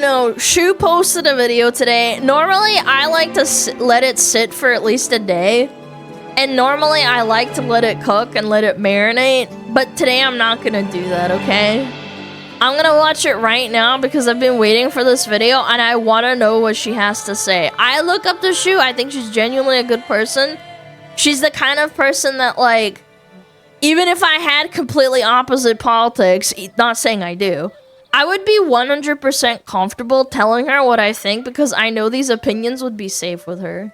know, Shoe posted a video today. Normally, I like to let it sit for at least a day. And normally, I like to let it cook and let it marinate. But today, I'm not gonna do that, okay? I'm gonna watch it right now because I've been waiting for this video and I want to know what she has to say. I look up to Shoe. I think she's genuinely a good person. She's the kind of person that, like, even if I had completely opposite politics, not saying I do, I would be 100% comfortable telling her what I think because I know these opinions would be safe with her.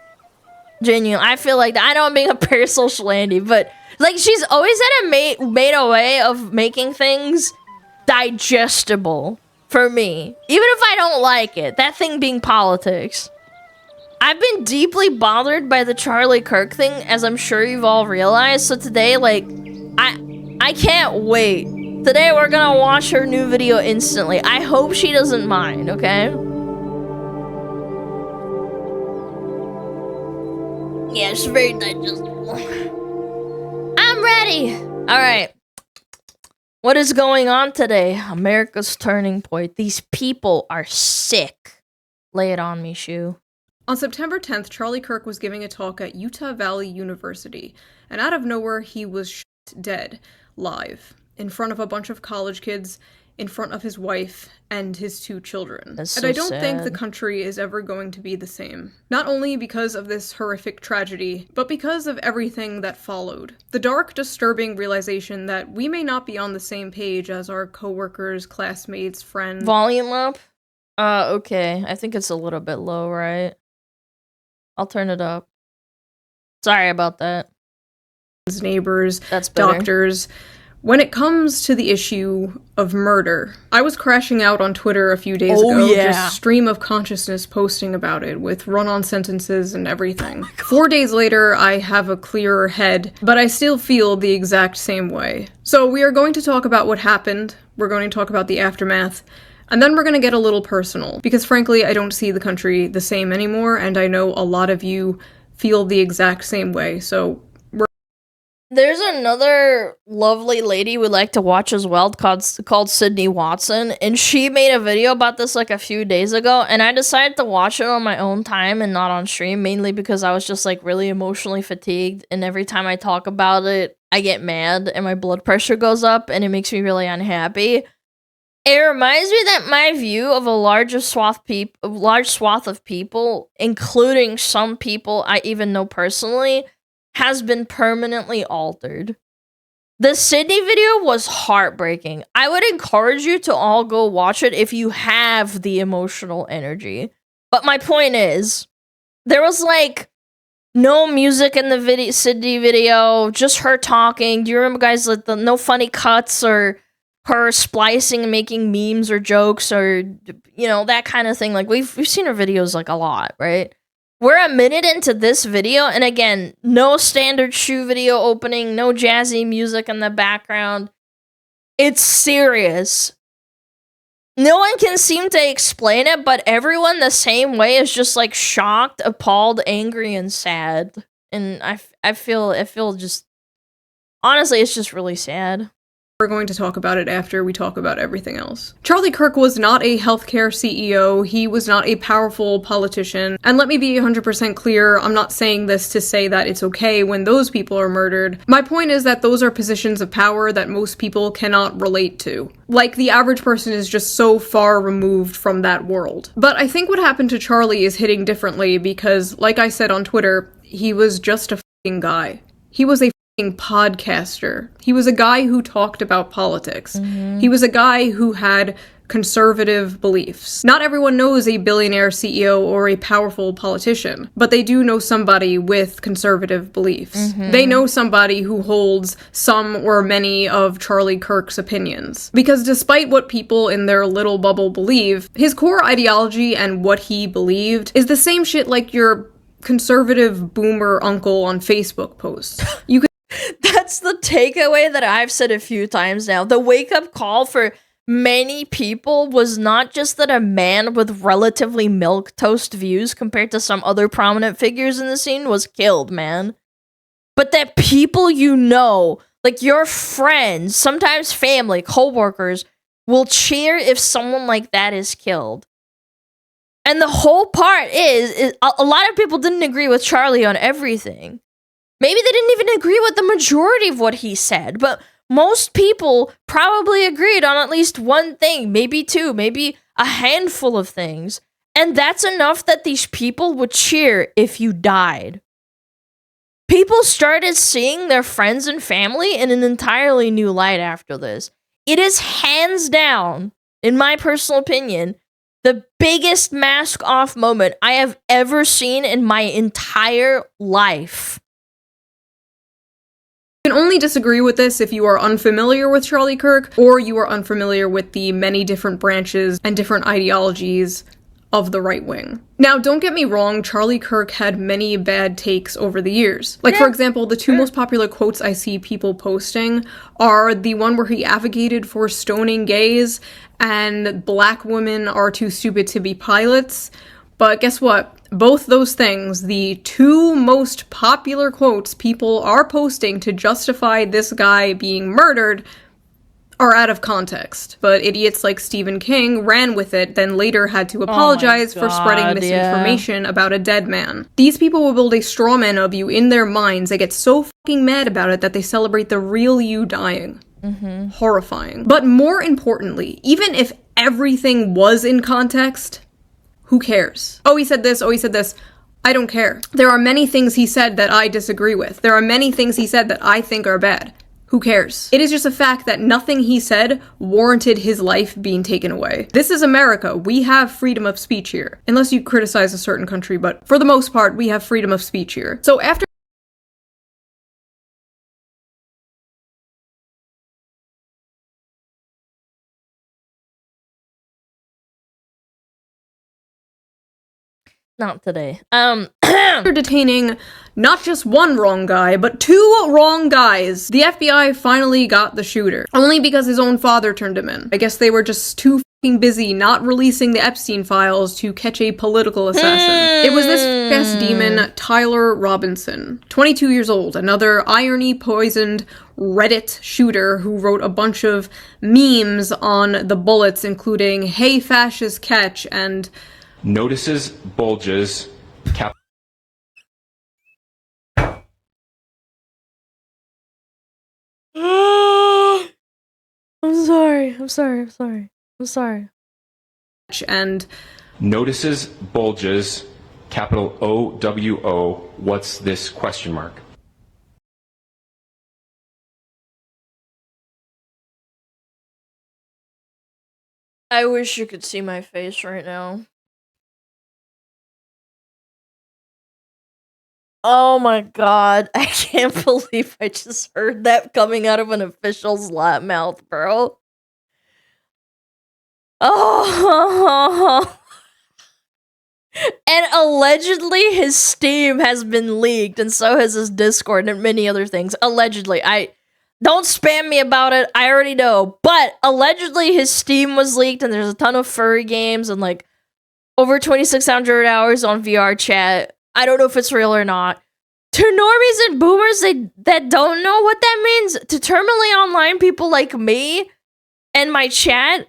Genuine. I feel like that. I know I'm being a parasocial Andy, but like she's always made a way of making things digestible for me. Even if I don't like it. That thing being politics. I've been deeply bothered by the Charlie Kirk thing, as I'm sure you've all realized. So today, like, I can't wait. Today we're gonna watch her new video instantly. I hope she doesn't mind, okay? Yeah, it's very digestible. I'm ready! Alright. What is going on today? America's turning point. These people are sick. Lay it on me, Shoe. On September 10th, Charlie Kirk was giving a talk at Utah Valley University, and out of nowhere, he was shot dead, live, in front of a bunch of college kids, in front of his wife, and his 2 children. That's and so I don't sad. think the country is ever going to be the same. Not only because of this horrific tragedy, but because of everything that followed. The dark, disturbing realization that we may not be on the same page as our coworkers, classmates, friends. Volume up? Okay. I think it's a little bit low, right? I'll turn it up. Sorry about that. Neighbors, That's better. doctors. When it comes to the issue of murder, I was crashing out on Twitter a few days ago, just stream of consciousness posting about it, with run-on sentences and everything. 4 days later, I have a clearer head, but I still feel the exact same way. So we are going to talk about what happened, we're going to talk about the aftermath, and then we're going to get a little personal, because frankly, I don't see the country the same anymore, and I know a lot of you feel the exact same way, so there's another lovely lady we like to watch as well called Sydney Watson, and she made a video about this like a few days ago, and I decided to watch it on my own time and not on stream, mainly because I was just like really emotionally fatigued, and every time I talk about it, I get mad and my blood pressure goes up and it makes me really unhappy. It reminds me that my view of a large swath of people, including some people I even know personally, has been permanently altered. The Sydney video was heartbreaking. I would encourage you to all go watch it if you have the emotional energy. But my point is, there was like no music in the Sydney video, just her talking. Do you remember, guys, like no funny cuts or her splicing and making memes or jokes or, you know, that kind of thing? Like we've seen her videos like a lot, right? We're a minute into this video, and again, no standard Shoe video opening, no jazzy music in the background. It's serious. No one can seem to explain it, but everyone the same way is just like shocked, appalled, angry, and sad. And I feel just, honestly, it's just really sad. We're going to talk about it after we talk about everything else. Charlie Kirk was not a healthcare CEO, he was not a powerful politician, and let me be 100% clear, I'm not saying this to say that it's okay when those people are murdered. My point is that those are positions of power that most people cannot relate to. Like, the average person is just so far removed from that world. But I think what happened to Charlie is hitting differently because, like I said on Twitter, he was just a f***ing guy. He was a podcaster. He was a guy who talked about politics. He was a guy who had conservative beliefs. Not everyone knows a billionaire CEO or a powerful politician, but they do know somebody with conservative beliefs. They know somebody who holds some or many of Charlie Kirk's opinions. Because despite what people in their little bubble believe, his core ideology and what he believed is the same shit like your conservative boomer uncle on Facebook posts. You could That's the takeaway that I've said a few times now. The wake-up call for many people was not just that a man with relatively milquetoast views compared to some other prominent figures in the scene was killed, man. But that people you know, like your friends, sometimes family, co-workers, will cheer if someone like that is killed. And the whole part is a lot of people didn't agree with Charlie on everything. Maybe they didn't even agree with the majority of what he said, but most people probably agreed on at least one thing, maybe two, maybe a handful of things. And that's enough that these people would cheer if you died. People started seeing their friends and family in an entirely new light after this. It is hands down, in my personal opinion, the biggest mask off moment I have ever seen in my entire life. You can only disagree with this if you are unfamiliar with Charlie Kirk, or you are unfamiliar with the many different branches and different ideologies of the right wing. Now, don't get me wrong, Charlie Kirk had many bad takes over the years. Like, for example, the two most popular quotes I see people posting are the one where he advocated for stoning gays and black women are too stupid to be pilots. But guess what? Both those things, the two most popular quotes people are posting to justify this guy being murdered, are out of context. But idiots like Stephen King ran with it, then later had to apologize for spreading misinformation about a dead man. These people will build a straw man of you in their minds. They get so fucking mad about it that they celebrate the real you dying. Horrifying. But more importantly, even if everything was in context, who cares? Oh, he said this, oh, he said this. I don't care. There are many things he said that I disagree with. There are many things he said that I think are bad. Who cares? It is just a fact that nothing he said warranted his life being taken away. This is America. We have freedom of speech here. Unless you criticize a certain country, but for the most part, we have freedom of speech here. So after Not today. detaining not just one wrong guy, but two wrong guys, the FBI finally got the shooter. Only because his own father turned him in. I guess they were just too fucking busy not releasing the Epstein files to catch a political assassin. It was this fast demon, Tyler Robinson, 22 years old, another irony-poisoned Reddit shooter who wrote a bunch of memes on the bullets, including "Hey fascist catch" and notices bulges cap. I'm sorry. And Notices bulges, capital OWO, what's this question mark? I wish you could see my face right now. Oh my god, I can't believe I just heard that coming out of an official's mouth, bro. Oh. And allegedly his Steam has been leaked, and so has his Discord and many other things. Allegedly. Don't spam me about it, I already know. But allegedly his Steam was leaked, and there's a ton of furry games and like over 2,600 hours on VR chat. I don't know if it's real or not. To normies and boomers that don't know what that means, to terminally online people like me and my chat,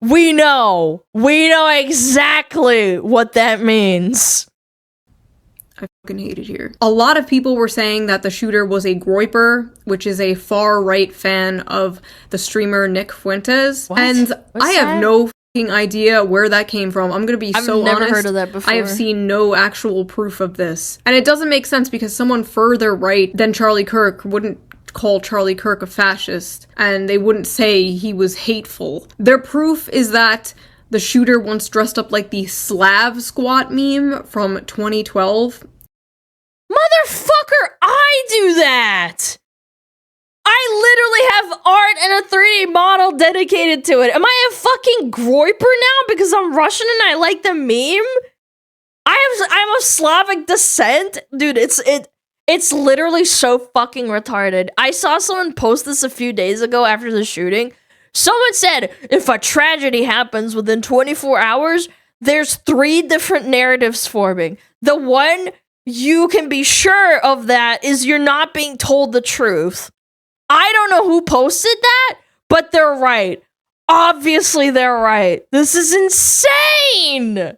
we know exactly what that means. I fucking hate it here. A lot of people were saying that the shooter was a groiper, which is a far-right fan of the streamer Nick Fuentes. What? And What's I have that? no idea where that came from. I'm gonna be so honest. I've never heard of that before. I have seen no actual proof of this. And it doesn't make sense because someone further right than Charlie Kirk wouldn't call Charlie Kirk a fascist, and they wouldn't say he was hateful. Their proof is that the shooter once dressed up like the Slav squat meme from 2012. Motherfucker, I do that! I literally have art and a 3D model dedicated to it. Am I a fucking groiper now because I'm Russian and I like the meme? I'm of Slavic descent? Dude, it's literally so fucking retarded. I saw someone post this a few days ago after the shooting. Someone said, if a tragedy happens within 24 hours, there's 3 different narratives forming. The one you can be sure of that is you're not being told the truth. I don't know who posted that, but they're right. Obviously, they're right. This is insane!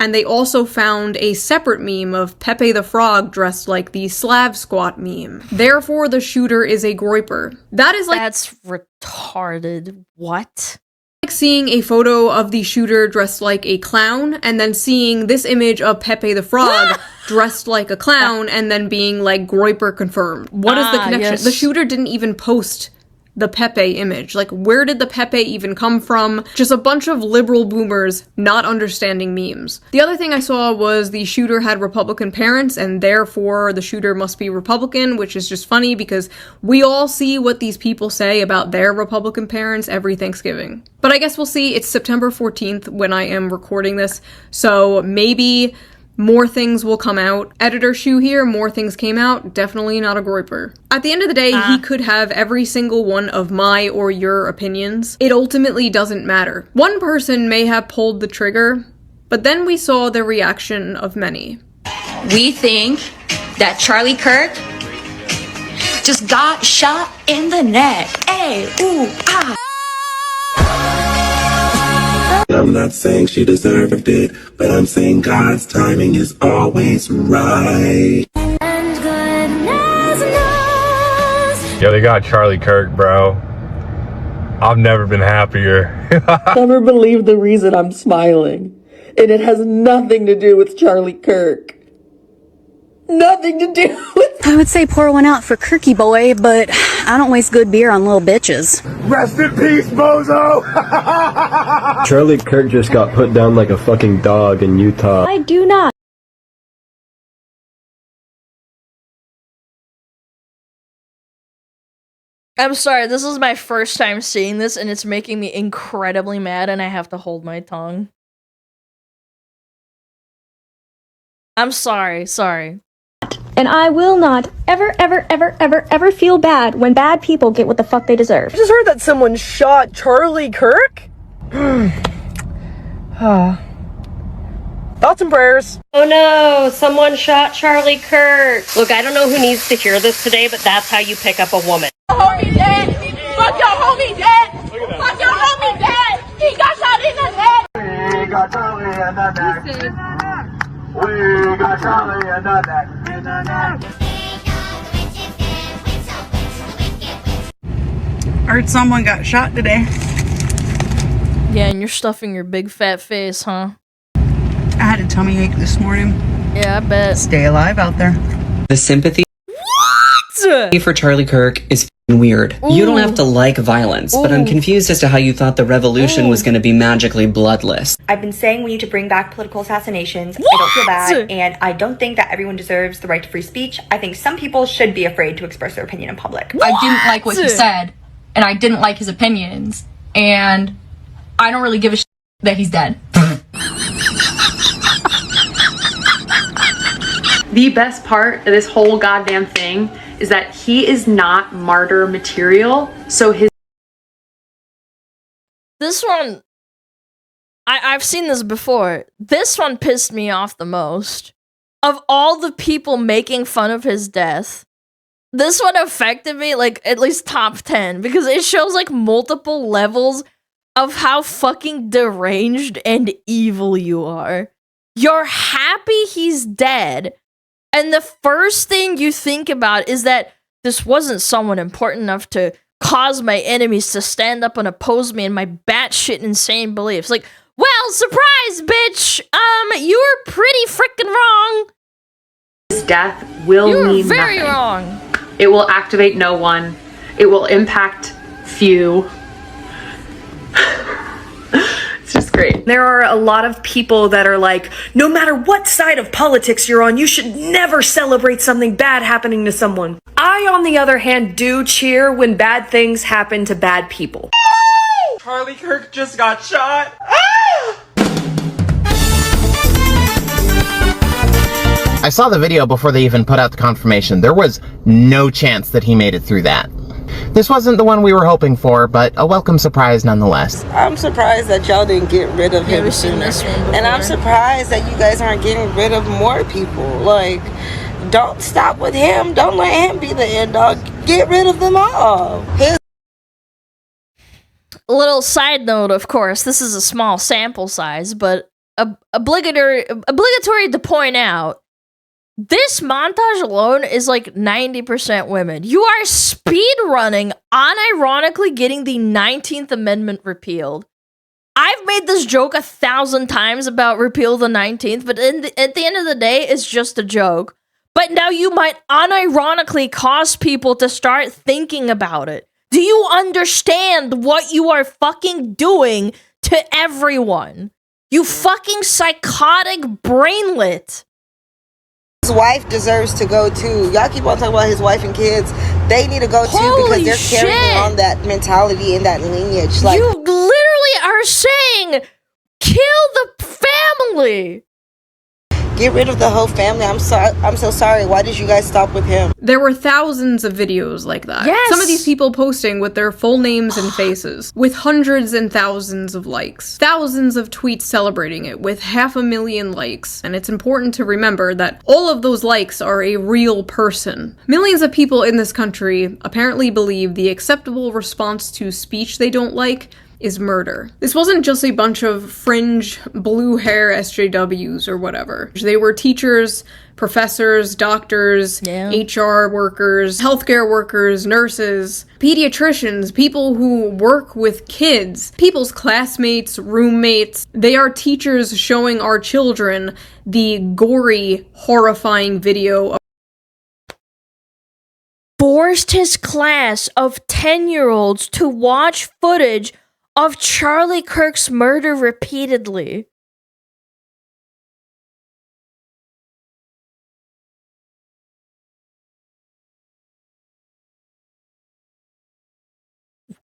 And they also found a separate meme of Pepe the Frog dressed like the Slav squat meme. Therefore, the shooter is a groiper. That is like— That's retarded. What? like seeing a photo of the shooter dressed like a clown, and then seeing this image of Pepe the Frog dressed like a clown, and then being like groiper confirmed. What is the connection? Yes. The shooter didn't even post the Pepe image. Like, where did the Pepe even come from? Just a bunch of liberal boomers not understanding memes. The other thing I saw was the shooter had Republican parents, and therefore the shooter must be Republican, which is just funny because we all see what these people say about their Republican parents every Thanksgiving. But I guess we'll see. It's September 14th when I am recording this, so maybe more things will come out. Editor Shoe here, more things came out. Definitely not a groiper. At the end of the day, he could have every single one of my or your opinions. It ultimately doesn't matter. One person may have pulled the trigger, but then we saw the reaction of many. We think that Charlie Kirk just got shot in the neck. Ay, ooh, ah. I'm not saying she deserved it, but I'm saying God's timing is always right. Yo, they got Charlie Kirk, bro. I've never been happier. Never believe the reason I'm smiling. And it has nothing to do with Charlie Kirk. Nothing to do with— I would say pour one out for Kirky boy, but I don't waste good beer on little bitches. Rest in peace, bozo! Charlie Kirk just got put down like a fucking dog in Utah. I do not. I'm sorry, this is my first time seeing this, and it's making me incredibly mad, and I have to hold my tongue. I'm sorry. And I will not ever feel bad when bad people get what the fuck they deserve. I just heard that someone shot Charlie Kirk? Thoughts and prayers. Oh no, someone shot Charlie Kirk. Look, I don't know who needs to hear this today, but that's how you pick up a woman. Homie dead! Fuck your homie dead! Fuck your homie dead! He got shot in the head! We got Charlie in the neck. We got Charlie in the neck. Heard someone got shot today. Yeah, and you're stuffing your big fat face, huh? I had a tummy ache this morning. Yeah, I bet. Stay alive out there. The sympathy What? for Charlie Kirk is weird. Ooh. You don't have to like violence, but I'm confused as to how you thought the revolution was going to be magically bloodless. I've been saying we need to bring back political assassinations. What? I don't feel bad, and I don't think that everyone deserves the right to free speech. I think some people should be afraid to express their opinion in public. I didn't like what he said, and I didn't like his opinions, and I don't really give a shit that he's dead. The best part of this whole goddamn thing is that he is not martyr material, so his— This one, I've seen this before. This one pissed me off the most. Of all the people making fun of his death, this one affected me like at least top 10 because it shows like multiple levels of how fucking deranged and evil you are. You're happy he's dead, and the first thing you think about is that this wasn't someone important enough to cause my enemies to stand up and oppose me in my batshit insane beliefs. Like, well, surprise, bitch! You were pretty freaking wrong. His death will You were mean very nothing. wrong. It will activate no one. It will impact few. It's just great. There are a lot of people that are like, no matter what side of politics you're on, you should never celebrate something bad happening to someone. I, on the other hand, do cheer when bad things happen to bad people. Charlie Kirk just got shot. I saw the video before they even put out the confirmation. There was no chance that he made it through that. This wasn't the one we were hoping for, but a welcome surprise nonetheless. I'm surprised that y'all didn't get rid of him sooner. And I'm surprised that you guys aren't getting rid of more people. Like, don't stop with him. Don't let him be the end dog. Get rid of them all. A little side note, of course, this is a small sample size, but obligatory to point out, this montage alone is like 90% women. You are speed running, unironically getting the 19th Amendment repealed. I've made this joke 1,000 times about repeal the 19th, but at the end of the day, it's just a joke. But now you might unironically cause people to start thinking about it. Do you understand what you are fucking doing to everyone? You fucking psychotic brainlet. His wife deserves to go too. Y'all keep on talking about his wife and kids. They need to go too because they're carrying on that mentality and that lineage. Like, you literally are saying, kill the family. Get rid of the whole family. I'm sorry. I'm so sorry. Why did you guys stop with him? There were thousands of videos like that. Yes! Some of these people posting with their full names and faces, with hundreds and thousands of likes. Thousands of tweets celebrating it, with 500,000 likes. And it's important to remember that all of those likes are a real person. Millions of people in this country apparently believe the acceptable response to speech they don't like is murder. This wasn't just a bunch of fringe blue hair SJWs or whatever. They were teachers, professors, doctors, HR workers, healthcare workers, nurses, pediatricians, people who work with kids, people's classmates, roommates. They are teachers showing our children the gory, horrifying video of forced his class of 10-year-olds to watch footage of Charlie Kirk's murder repeatedly.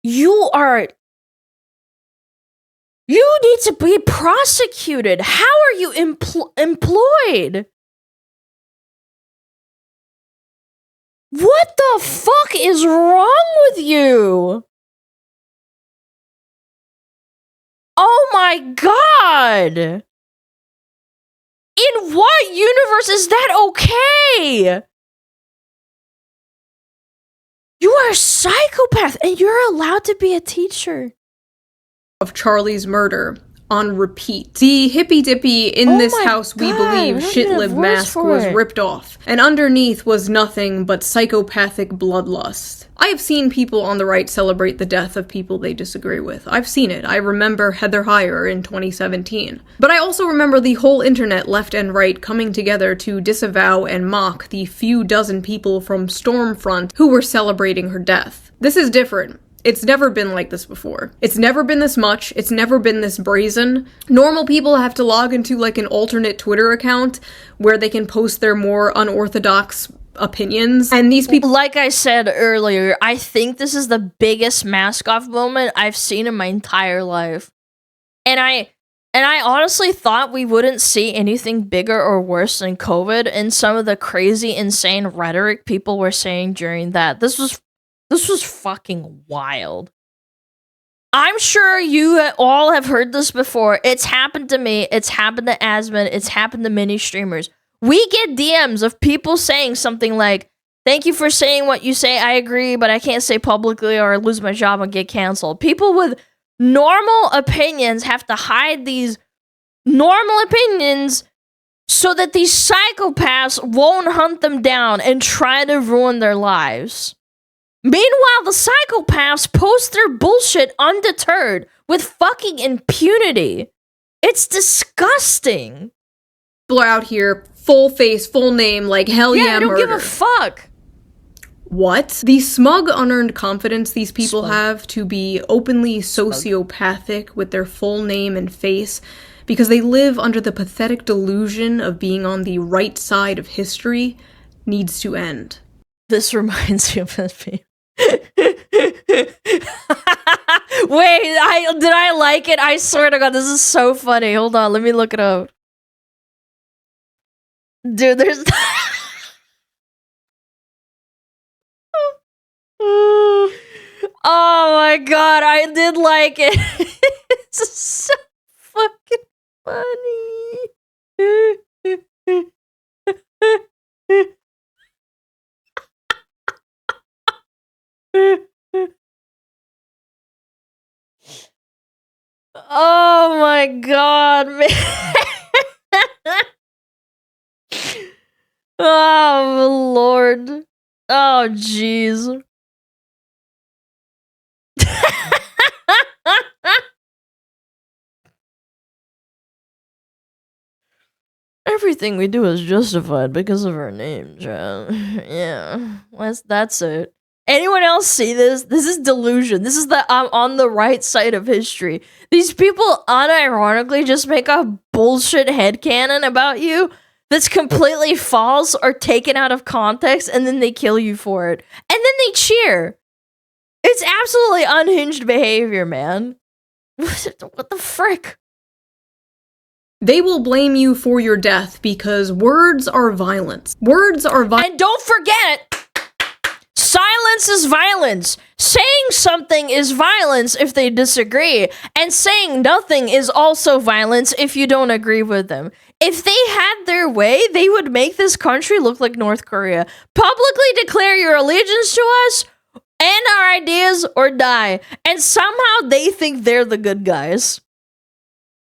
You need to be prosecuted. How are you employed? What the fuck is wrong with you? Oh my god! In what universe is that okay? You are a psychopath and you're allowed to be a teacher. Of Charlie's murder on repeat. The hippy dippy in this house we believe shit-lib mask was ripped off, and underneath was nothing but psychopathic bloodlust. I have seen people on the right celebrate the death of people they disagree with. I've seen it. I remember Heather Heyer in 2017. But I also remember the whole internet, left and right, coming together to disavow and mock the few dozen people from Stormfront who were celebrating her death. This is different. It's never been like this before. It's never been this much. It's never been this brazen. Normal people have to log into like an alternate Twitter account where they can post their more unorthodox opinions. And these people, like I said earlier, I think this is the biggest mask off moment I've seen in my entire life. And I honestly thought we wouldn't see anything bigger or worse than COVID and some of the crazy, insane rhetoric people were saying during that. This was fucking wild. I'm sure you all have heard this before. It's happened to me. It's happened to Asmund. It's happened to many streamers. We get DMs of people saying something like, thank you for saying what you say. I agree, but I can't say publicly or I lose my job and get canceled. People with normal opinions have to hide these normal opinions so that these psychopaths won't hunt them down and try to ruin their lives. Meanwhile, the psychopaths post their bullshit undeterred with fucking impunity. It's disgusting. People are out here, full face, full name, like hell yeah, I don't murder. give a fuck. What? The smug, unearned confidence these people have to be openly sociopathic with their full name and face because they live under the pathetic delusion of being on the right side of history needs to end. This reminds me of this meme. Wait, did I like it? I swear to God, this is so funny. Hold on, let me look it up. Dude, there's... Oh my god, I did like it. It's so fucking funny. Oh my god, man. Oh Lord. Oh jeez. Everything we do is justified because of our name, chat. Yeah, that's it. Anyone else see this? This is delusion. This is the I'm on the right side of history. These people unironically just make a bullshit headcanon about you that's completely false or taken out of context, and then they kill you for it. And then they cheer. It's absolutely unhinged behavior, man. What the frick? They will blame you for your death because words are violence. Words are violence. And don't forget, silence is violence. Saying something is violence if they disagree, and saying nothing is also violence if you don't agree with them. If they had their way, they would make this country look like North Korea. Publicly declare your allegiance to us and our ideas or die. And somehow they think they're the good guys.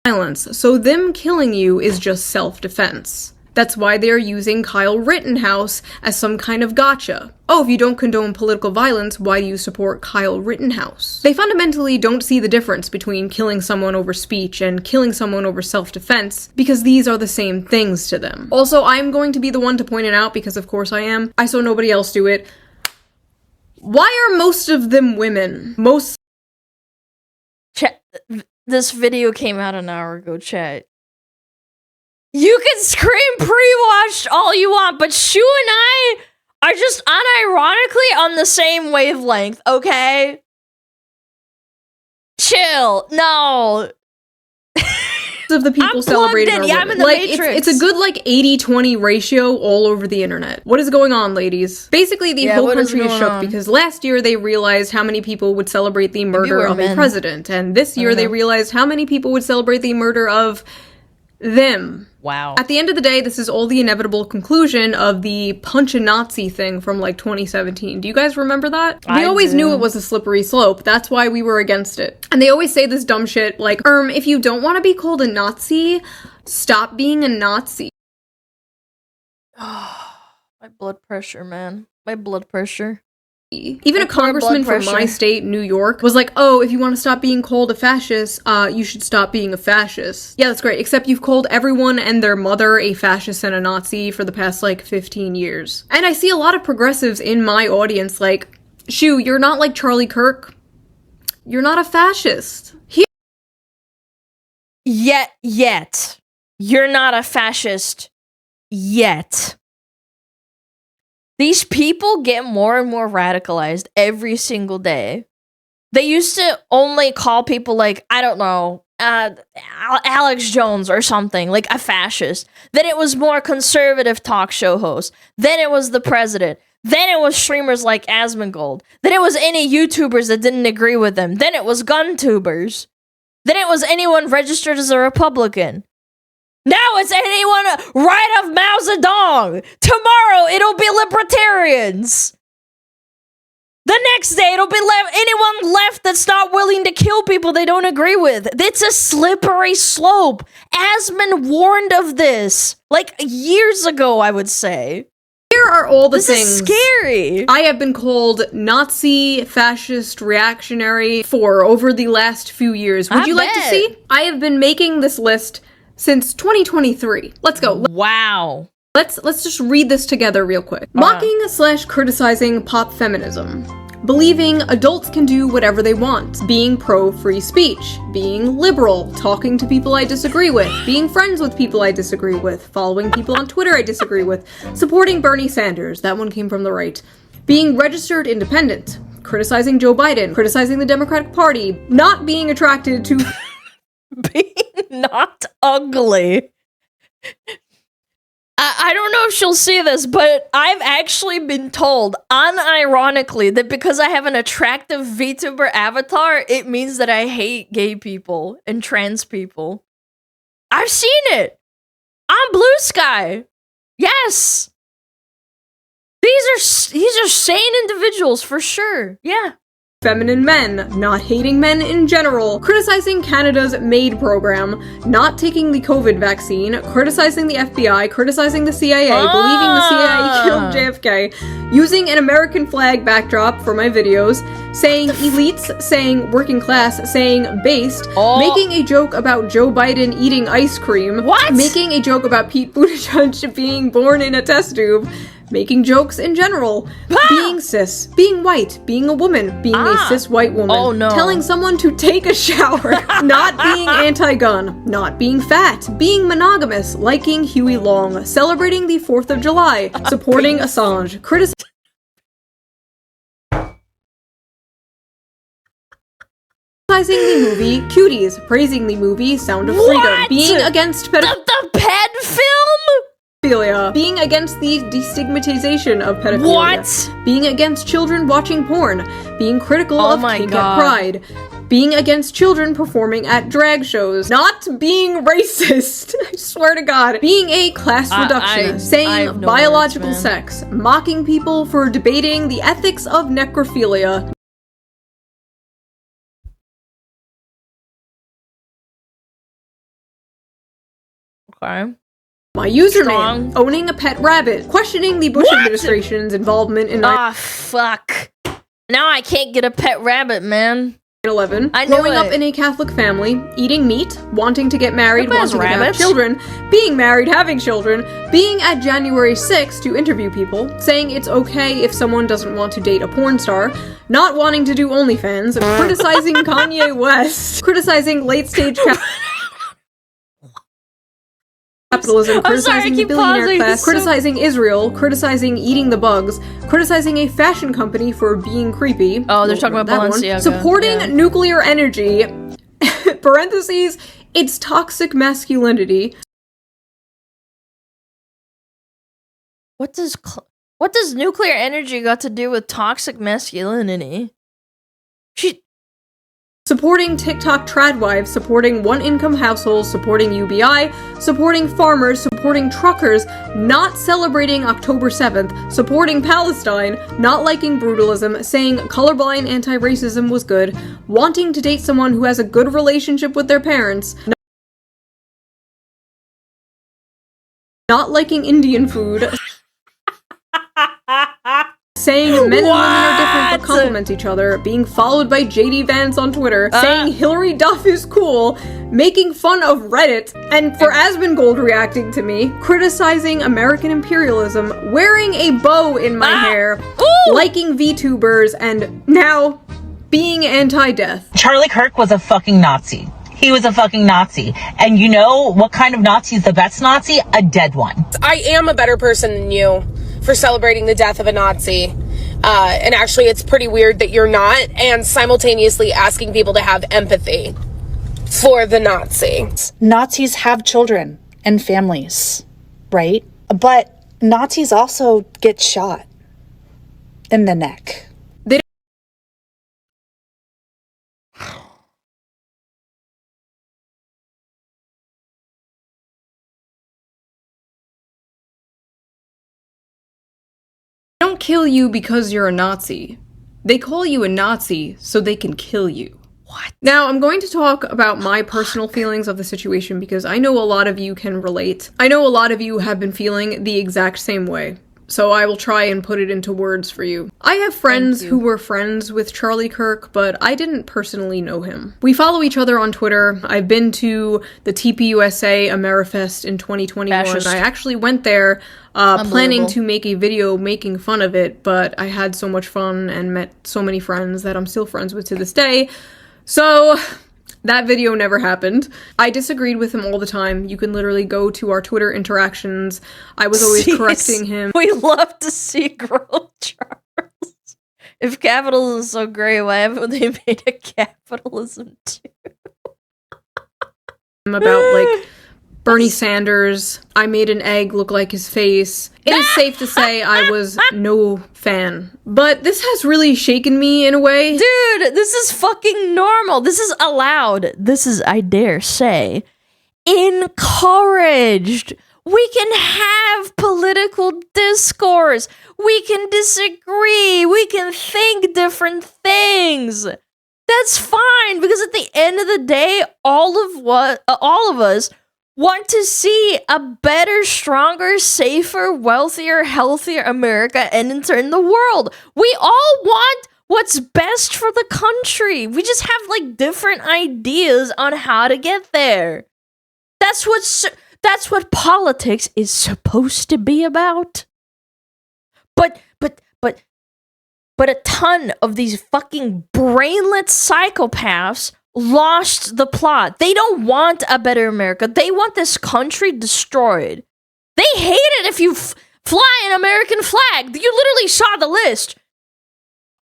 Violence, so them killing you is just self-defense. That's why they're using Kyle Rittenhouse as some kind of gotcha. Oh, if you don't condone political violence, why do you support Kyle Rittenhouse? They fundamentally don't see the difference between killing someone over speech and killing someone over self-defense, because these are the same things to them. Also, I'm going to be the one to point it out, because of course I am. I saw nobody else do it. Why are most of them women? This video came out an hour ago, chat. You can scream pre-watched all you want, but Shoe and I are just unironically on the same wavelength, okay? Chill. No. Of the people celebrating our I'm in the Matrix. It's a good 80-20 ratio all over the internet. What is going on, ladies? Basically, the whole country is shook because last year they realized how many people would celebrate the murder of a president, and this year they realized how many people would celebrate the murder of them. Wow. At the end of the day, this is all the inevitable conclusion of the punch a Nazi thing from 2017. Do you guys remember that? They always knew it was a slippery slope. That's why we were against it. And they always say this dumb shit like, if you don't want to be called a Nazi, stop being a Nazi. My blood pressure, man. My blood pressure. Even a congressman from my state, New York, was like, oh, if you want to stop being called a fascist, you should stop being a fascist. Yeah, that's great, except you've called everyone and their mother a fascist and a Nazi for the past, 15 years. And I see a lot of progressives in my audience like, Shoe, you're not like Charlie Kirk. You're not a fascist. Yet. You're not a fascist. Yet. These people get more and more radicalized every single day. They used to only call people like, I don't know, Alex Jones or something, like a fascist. Then it was more conservative talk show hosts. Then it was the president. Then it was streamers like Asmongold. Then it was any YouTubers that didn't agree with them. Then it was gun tubers. Then it was anyone registered as a Republican. Now it's anyone right of Mao Zedong. Tomorrow it'll be libertarians. The next day it'll be anyone left that's not willing to kill people they don't agree with. It's a slippery slope. Asmon warned of this years ago, I would say. Here are all the things is scary. I have been called Nazi, fascist, reactionary for over the last few years. Would you like to see? I have been making this list since 2023. Let's go. Wow. Let's just read this together real quick. Mocking/criticizing pop feminism. Believing adults can do whatever they want. Being pro-free speech. Being liberal. Talking to people I disagree with. Being friends with people I disagree with. Following people on Twitter I disagree with. Supporting Bernie Sanders. That one came from the right. Being registered independent. Criticizing Joe Biden. Criticizing the Democratic Party. Not being attracted to... Being not ugly. I don't know if she'll see this, but I've actually been told, unironically, that because I have an attractive VTuber avatar, it means that I hate gay people and trans people. I've seen it on Blue Sky. Yes. These are sane individuals for sure. Yeah. feminine men, not hating men in general, criticizing Canada's MAID program, not taking the COVID vaccine, criticizing the FBI, criticizing the CIA, believing the CIA killed JFK, using an American flag backdrop for my videos, saying elites, saying working class, saying based, making a joke about Joe Biden eating ice cream, making a joke about Pete Buttigieg being born in a test tube, making jokes in general, being cis, being white, being a woman, being a cis white woman, telling someone to take a shower, not being anti-gun, not being fat, being monogamous, liking Huey Long, celebrating the 4th of July, supporting Assange, criticizing the movie Cuties, praising the movie Sound of Freedom, being against the ped film? Pedophilia, being against the destigmatization of pedophilia, being against children watching porn, being critical of kink at Pride, being against children performing at drag shows, not being racist, I swear to God, being a class reductionist, saying no biological sex, mocking people for debating the ethics of necrophilia. Okay. My username, owning a pet rabbit, questioning the Bush administration's involvement in fuck. Now I can't get a pet rabbit, man. 9/11, growing up in a Catholic family, eating meat, wanting to get married, wanting to have children, being married, having children, being at January 6th to interview people, saying it's okay if someone doesn't want to date a porn star, not wanting to do OnlyFans, criticizing Kanye West, criticizing late-stage capitalism, criticizing the billionaire class, criticizing Israel, criticizing eating the bugs, criticizing a fashion company for being creepy. Oh, they're talking about Balenciaga. Supporting nuclear energy, parentheses, it's toxic masculinity. What does nuclear energy got to do with toxic masculinity? Supporting TikTok tradwives, supporting one-income households, supporting UBI, supporting farmers, supporting truckers, not celebrating October 7th, supporting Palestine, not liking brutalism, saying colorblind anti-racism was good, wanting to date someone who has a good relationship with their parents, not liking Indian food, saying men and women are different but complement each other, being followed by JD Vance on Twitter, saying Hillary Duff is cool, making fun of Reddit, and for Asmongold reacting to me, criticizing American imperialism, wearing a bow in my hair, liking VTubers, and now being anti-death. Charlie Kirk was a fucking Nazi. He was a fucking Nazi. And you know what kind of Nazi is the best Nazi? A dead one. I am a better person than you for celebrating the death of a Nazi. And actually, it's pretty weird that you're not, and simultaneously asking people to have empathy for the Nazi. Nazis have children and families, right? But Nazis also get shot in the neck. They don't kill you because you're a Nazi. They call you a Nazi so they can kill you. What? Now, I'm going to talk about my personal feelings of the situation because I know a lot of you can relate. I know a lot of you have been feeling the exact same way. So I will try and put it into words for you. I have friends who were friends with Charlie Kirk, but I didn't personally know him. We follow each other on Twitter. I've been to the TPUSA Amerifest in 2021. Fascist. I actually went there planning to make a video making fun of it, but I had so much fun and met so many friends that I'm still friends with to this day. So that video never happened. I disagreed with him all the time. You can literally go to our Twitter interactions. I was always correcting him. We love to see growth charts. If capitalism is so great, why haven't they made a capitalism too? About, like, Bernie Sanders. I made an egg look like his face. It is safe to say I was no fan. But this has really shaken me in a way. Dude, this is fucking normal. This is allowed. This is, I dare say, encouraged. We can have political discourse. We can disagree. We can think different things. That's fine, because at the end of the day, all of us want to see a better, stronger, safer, wealthier, healthier America and in turn the world. We all want what's best for the country. We just have like different ideas on how to get there. That's what politics is supposed to be about. But a ton of these fucking brainless psychopaths lost the plot. They don't want a better America. They want this country destroyed. They hate it if you fly an American flag. You literally saw the list.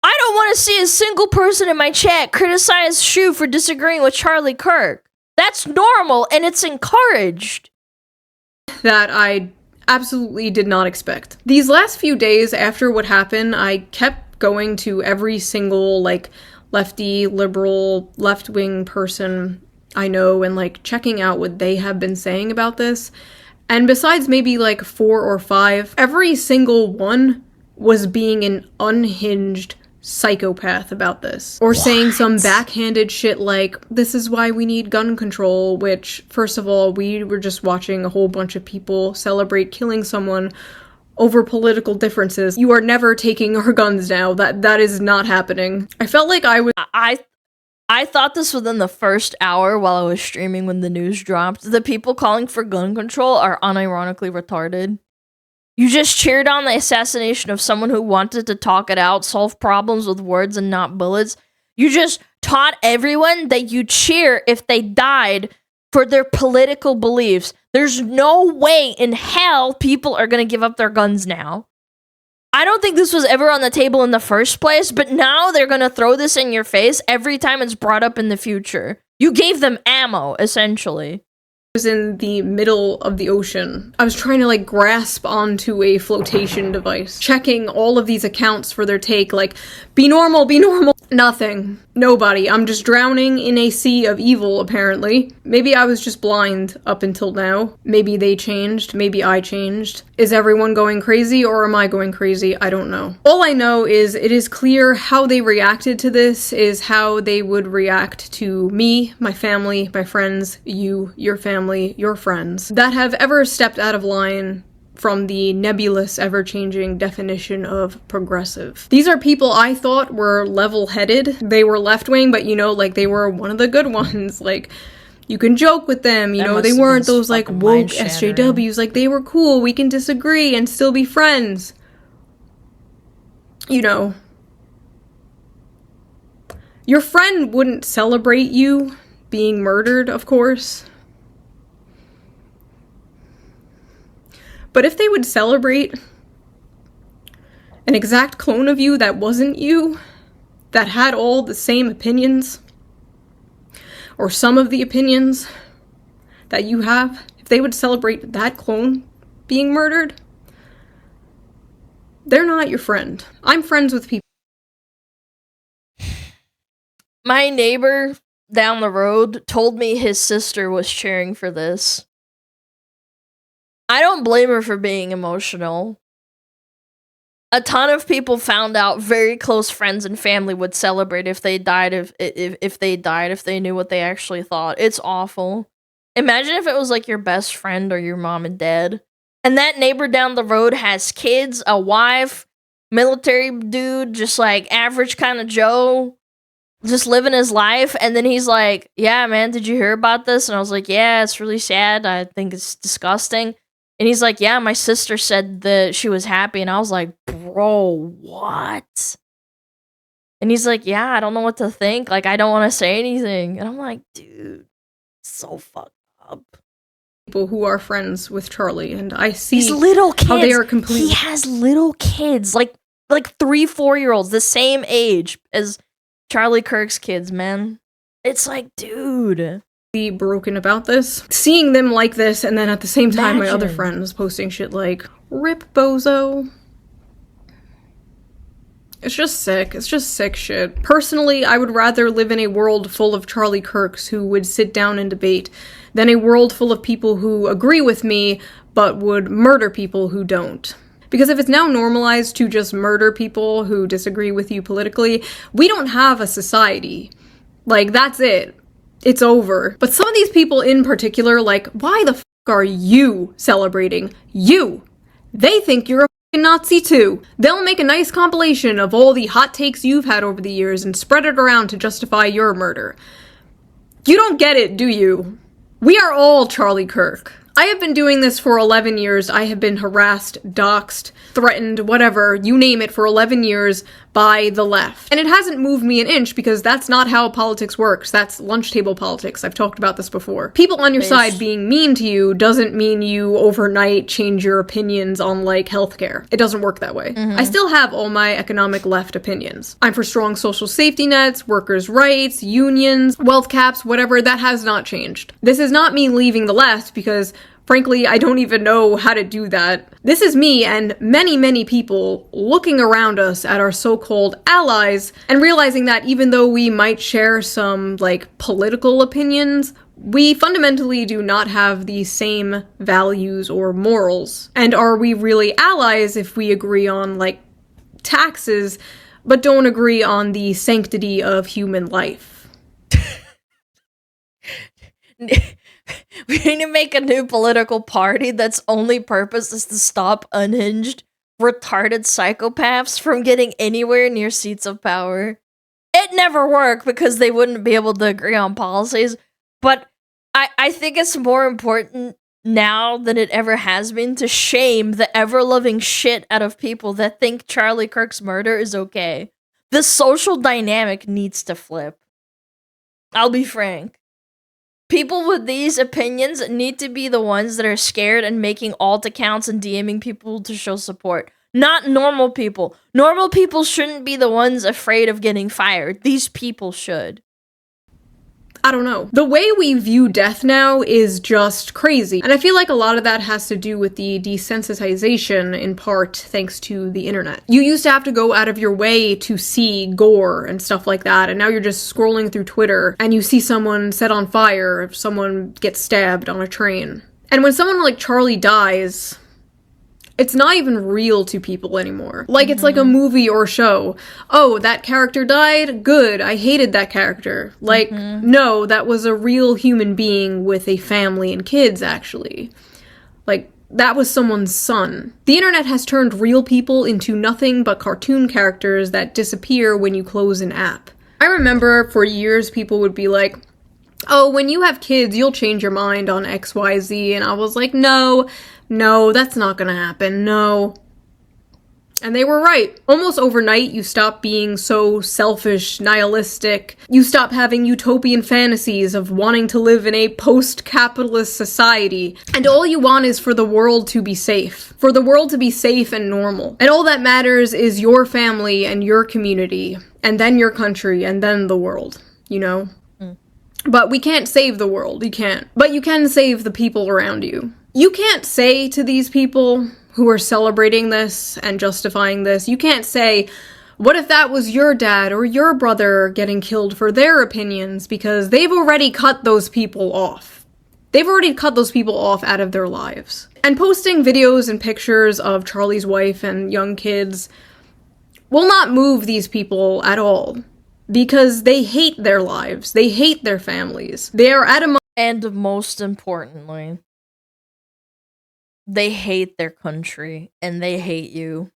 I don't want to see a single person in my chat criticize Shoe for disagreeing with Charlie Kirk. That's normal and it's encouraged. That I absolutely did not expect. These last few days after what happened, I kept going to every single, like, lefty, liberal, left-wing person I know and, like, checking out what they have been saying about this. And besides maybe, like, 4 or 5, every single one was being an unhinged psychopath about this. Or saying some backhanded shit like, this is why we need gun control, which, first of all, we were just watching a whole bunch of people celebrate killing someone over political differences. You are never taking our guns now. That is not happening. I felt like I thought this within the first hour while I was streaming when the news dropped. The people calling for gun control are unironically retarded. You just cheered on the assassination of someone who wanted to talk it out, solve problems with words and not bullets. You just taught everyone that you cheer if they died for their political beliefs. There's no way in hell people are going to give up their guns now. I don't think this was ever on the table in the first place, but now they're going to throw this in your face every time it's brought up in the future. You gave them ammo, essentially. Was in the middle of the ocean. I was trying to like grasp onto a flotation device, checking all of these accounts for their take, like, be normal, be normal. Nothing. Nobody. I'm just drowning in a sea of evil, apparently. Maybe I was just blind up until now. Maybe they changed. Maybe I changed. Is everyone going crazy or am I going crazy? I don't know. All I know is it is clear how they reacted to this is how they would react to me, my family, my friends, you, your family, your friends, that have ever stepped out of line from the nebulous, ever-changing definition of progressive. These are people I thought were level-headed. They were left-wing, but, you know, like, they were one of the good ones. Like, you can joke with them, you know, they weren't those, like, woke SJWs. Like, they were cool, we can disagree and still be friends. You know. Your friend wouldn't celebrate you being murdered, of course. But if they would celebrate an exact clone of you that wasn't you, that had all the same opinions, or some of the opinions that you have, if they would celebrate that clone being murdered, they're not your friend. I'm friends with people. My neighbor down the road told me his sister was cheering for this. I don't blame her for being emotional. A ton of people found out very close friends and family would celebrate if they died, if they knew what they actually thought. It's awful. Imagine if it was like your best friend or your mom and dad. And that neighbor down the road has kids, a wife, military dude, just like average kind of Joe, just living his life. And then he's like, yeah, man, did you hear about this? And I was like, yeah, it's really sad. I think it's disgusting. And he's like, yeah, my sister said that she was happy. And I was like, bro, what? And he's like, yeah, I don't know what to think. Like, I don't want to say anything. And I'm like, dude, so fucked up. People who are friends with Charlie, and I see these little kids. How they are completely. He has little kids, like 3-4-year-olds, the same age as Charlie Kirk's kids, man. It's like, dude. Be broken about this. Seeing them like this, and then at the same time, my other friends posting shit like, rip bozo. It's just sick. It's just sick shit. Personally, I would rather live in a world full of Charlie Kirks who would sit down and debate than a world full of people who agree with me, but would murder people who don't. Because if it's now normalized to just murder people who disagree with you politically, we don't have a society. Like, that's it. It's over. But some of these people in particular, like, why the f*** are you celebrating? You! They think you're a f***ing Nazi too. They'll make a nice compilation of all the hot takes you've had over the years and spread it around to justify your murder. You don't get it, do you? We are all Charlie Kirk. I have been doing this for 11 years. I have been harassed, doxxed, threatened, whatever, you name it, for 11 years by the left. And it hasn't moved me an inch because that's not how politics works. That's lunch table politics. I've talked about this before. People on your side being mean to you doesn't mean you overnight change your opinions on, like, healthcare. It doesn't work that way. I still have all my economic left opinions. I'm for strong social safety nets, workers' rights, unions, wealth caps, whatever. That has not changed. This is not me leaving the left because frankly, I don't even know how to do that. This is me and many, many people looking around us at our so-called allies and realizing that even though we might share some, like, political opinions, we fundamentally do not have the same values or morals. And are we really allies if we agree on, like, taxes, but don't agree on the sanctity of human life? We need to make a new political party that's only purpose is to stop unhinged, retarded psychopaths from getting anywhere near seats of power. It never worked because they wouldn't be able to agree on policies, but I think it's more important now than it ever has been to shame the ever-loving shit out of people that think Charlie Kirk's murder is okay. The social dynamic needs to flip. I'll be frank. People with these opinions need to be the ones that are scared and making alt accounts and DMing people to show support. Not normal people. Normal people shouldn't be the ones afraid of getting fired. These people should. I don't know. The way we view death now is just crazy. And I feel like a lot of that has to do with the desensitization, in part thanks to the internet. You used to have to go out of your way to see gore and stuff like that, and now you're just scrolling through Twitter and you see someone set on fire if someone gets stabbed on a train. And when someone like Charlie dies, it's not even real to people anymore. Like, it's like a movie or show. Oh, that character died? Good, I hated that character. Like, no, that was a real human being with a family and kids, actually. Like, that was someone's son. The internet has turned real people into nothing but cartoon characters that disappear when you close an app. I remember for years people would be like, oh, when you have kids, you'll change your mind on XYZ, and I was like, no, that's not gonna happen, no. And they were right. Almost overnight, you stop being so selfish, nihilistic. You stop having utopian fantasies of wanting to live in a post-capitalist society. And all you want is for the world to be safe. For the world to be safe and normal. And all that matters is your family and your community. And then your country, and then the world, you know? But we can't save the world, you can't. But you can save the people around you. You can't say to these people who are celebrating this and justifying this, you can't say, what if that was your dad or your brother getting killed for their opinions, because they've already cut those people off. They've already cut those people off out of their lives. And posting videos and pictures of Charlie's wife and young kids will not move these people at all. Because they hate their lives. They hate their families. They are at a and most importantly, they hate their country and they hate you.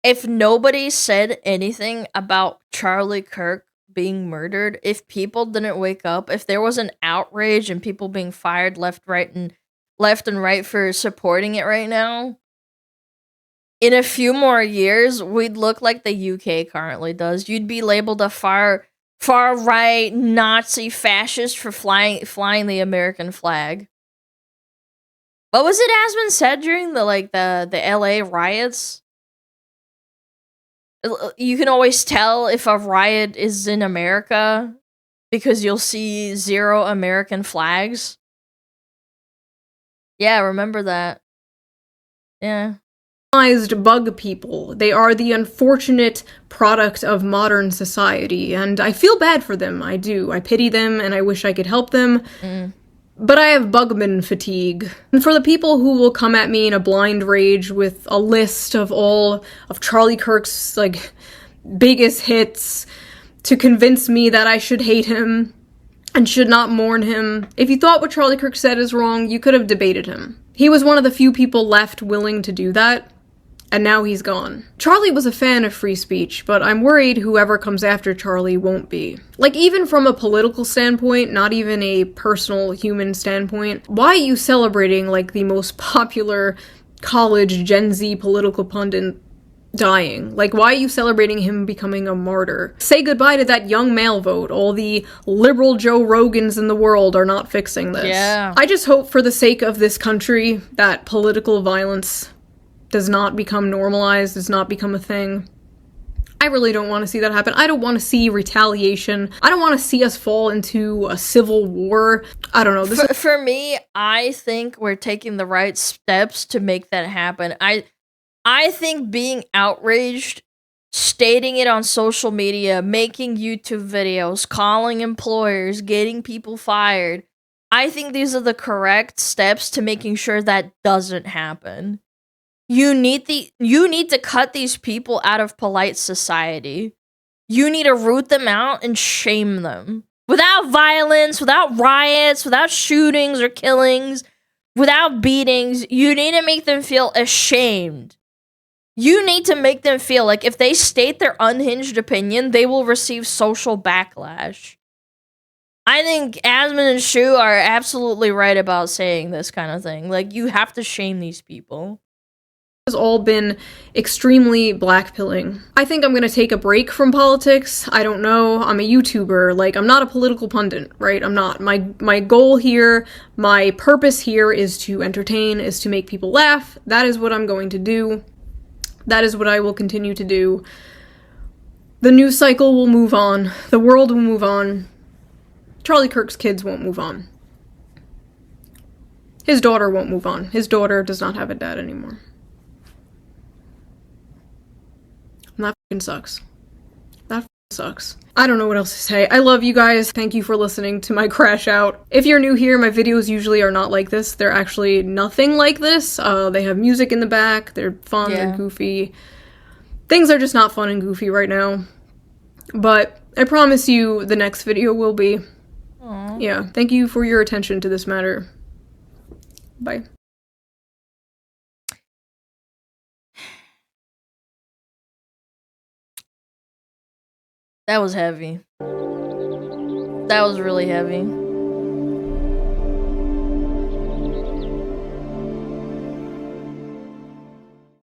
If nobody said anything about Charlie Kirk being murdered, if people didn't wake up, if there was an outrage and people being fired left and right for supporting it right now, in a few more years, we'd look like the UK currently does. You'd be labeled a far-right Nazi fascist for flying the American flag. What was it Asmund said during the LA riots? You can always tell if a riot is in America because you'll see 0 American flags. Yeah, remember that. Yeah. Bug people. They are the unfortunate product of modern society, and I feel bad for them. I do. I pity them, and I wish I could help them. But I have Bugman fatigue. And for the people who will come at me in a blind rage with a list of all of Charlie Kirk's, like, biggest hits to convince me that I should hate him and should not mourn him, if you thought what Charlie Kirk said is wrong, you could have debated him. He was one of the few people left willing to do that, and now he's gone. Charlie was a fan of free speech, but I'm worried whoever comes after Charlie won't be. Like, even from a political standpoint, not even a personal human standpoint, why are you celebrating, like, the most popular college Gen Z political pundit dying? Like, why are you celebrating him becoming a martyr? Say goodbye to that young male vote. All the liberal Joe Rogans in the world are not fixing this. Yeah. I just hope for the sake of this country that political violence does not become normalized, does not become a thing. I really don't want to see that happen. I don't want to see retaliation. I don't want to see us fall into a civil war. I don't know. For me, I think we're taking the right steps to make that happen. I think being outraged, stating it on social media, making YouTube videos, calling employers, getting people fired, I think these are the correct steps to making sure that doesn't happen. You need to cut these people out of polite society. You need to root them out and shame them. Without violence, without riots, without shootings or killings, without beatings, you need to make them feel ashamed. You need to make them feel like if they state their unhinged opinion, they will receive social backlash. I think Asmund and Shoe are absolutely right about saying this kind of thing. Like, you have to shame these people. Has all been extremely blackpilling. I think I'm gonna take a break from politics. I don't know. I'm a YouTuber. Like, I'm not a political pundit, right? I'm not. My goal here, my purpose here is to entertain, is to make people laugh. That is what I'm going to do. That is what I will continue to do. The news cycle will move on. The world will move on. Charlie Kirk's kids won't move on. His daughter won't move on. His daughter does not have a dad anymore. And that fucking sucks. That fucking sucks. I don't know what else to say. I love you guys. Thank you for listening to my crash out. If you're new here, my videos usually are not like this. They're actually nothing like this. They have music in the back. They're fun. They're goofy. Things are just not fun and goofy right now. But I promise you the next video will be. Aww. Yeah. Thank you for your attention to this matter. Bye. That was heavy. That was really heavy.